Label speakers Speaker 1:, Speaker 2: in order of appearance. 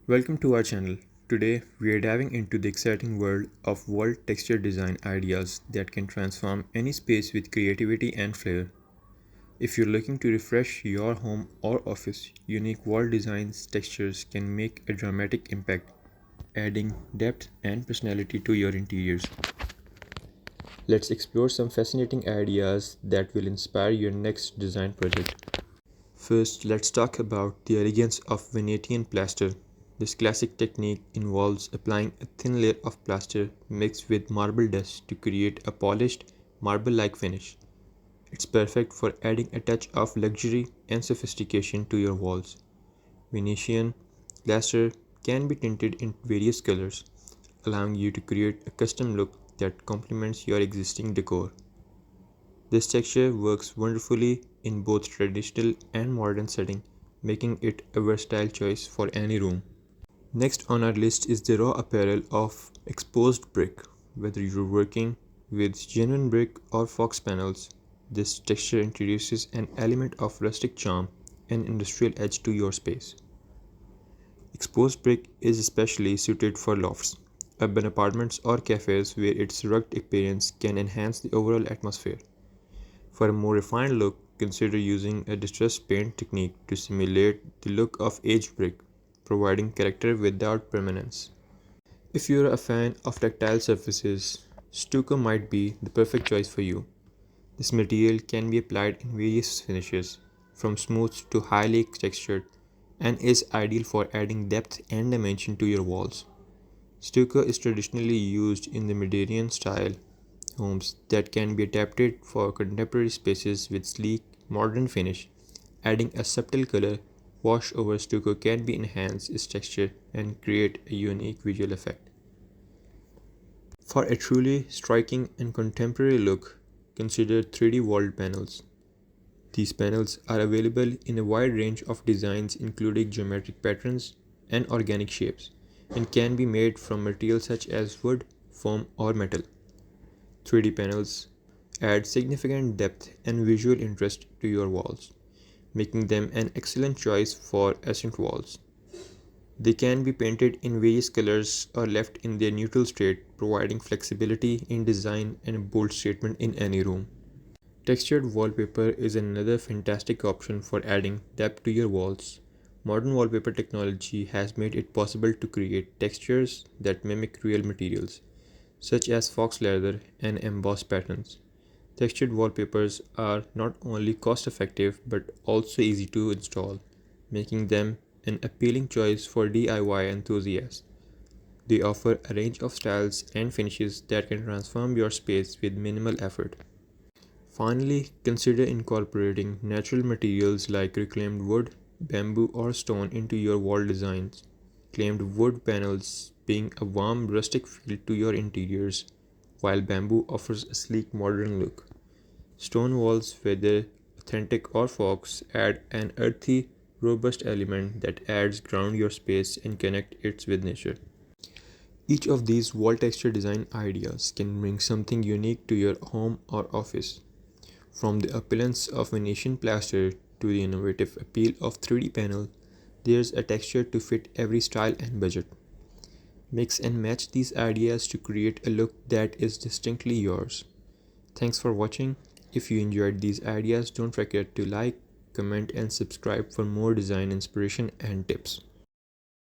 Speaker 1: Welcome to our channel. Today we are diving into the exciting world of wall texture design ideas that can transform any space with creativity and flair. If you're looking to refresh your home or office, unique wall designs textures can make a dramatic impact, adding depth and personality to your interiors. Let's explore some fascinating ideas that will inspire your next design project. First, let's talk about the elegance of Venetian plaster. This classic technique involves applying a thin layer of plaster mixed with marble dust to create a polished, marble-like finish. It's perfect for adding a touch of luxury and sophistication to your walls. Venetian plaster can be tinted in various colors, allowing you to create a custom look that complements your existing decor. This texture works wonderfully in both traditional and modern setting, making it a versatile choice for any room. Next on our list is the raw apparel of exposed brick. Whether you're working with genuine brick or fox panels, this texture introduces an element of rustic charm and industrial edge to your space. Exposed brick is especially suited for lofts, urban apartments, or cafes where its rugged appearance can enhance the overall atmosphere. For a more refined look, consider using a distressed paint technique to simulate the look of aged brick, providing character without permanence. If you're a fan of tactile surfaces, stucco might be the perfect choice for you. This material can be applied in various finishes, from smooth to highly textured, and is ideal for adding depth and dimension to your walls. Stucco is traditionally used in the Mediterranean style homes that can be adapted for contemporary spaces with sleek, modern finish. Adding a subtle color wash over stucco can be enhance its texture and create a unique visual effect. For a truly striking and contemporary look, consider 3D walled panels. These panels are available in a wide range of designs including geometric patterns and organic shapes, and can be made from materials such as wood, foam, or metal. 3D panels add significant depth and visual interest to your walls, making them an excellent choice for accent walls. They can be painted in various colors or left in their neutral state, providing flexibility in design and a bold statement in any room. Textured wallpaper is another fantastic option for adding depth to your walls. Modern wallpaper technology has made it possible to create textures that mimic real materials, such as fox leather and embossed patterns. Textured wallpapers are not only cost effective but also easy to install, making them an appealing choice for DIY enthusiasts. They offer a range of styles and finishes that can transform your space with minimal effort. Finally, consider incorporating natural materials like reclaimed wood, bamboo, or stone into your wall designs. Reclaimed wood panels bring a warm, rustic feel to your interiors, while bamboo offers a sleek, modern look. Stone walls, whether authentic or fox, add an earthy, robust element that adds ground your space and connect it with nature. Each of these wall texture design ideas can bring something unique to your home or office. From the opulence of Venetian plaster to the innovative appeal of 3D panel, there's a texture to fit every style and budget. Mix and match these ideas to create a look that is distinctly yours. Thanks for watching. If you enjoyed these ideas, don't forget to like, comment, and subscribe for more design inspiration and tips.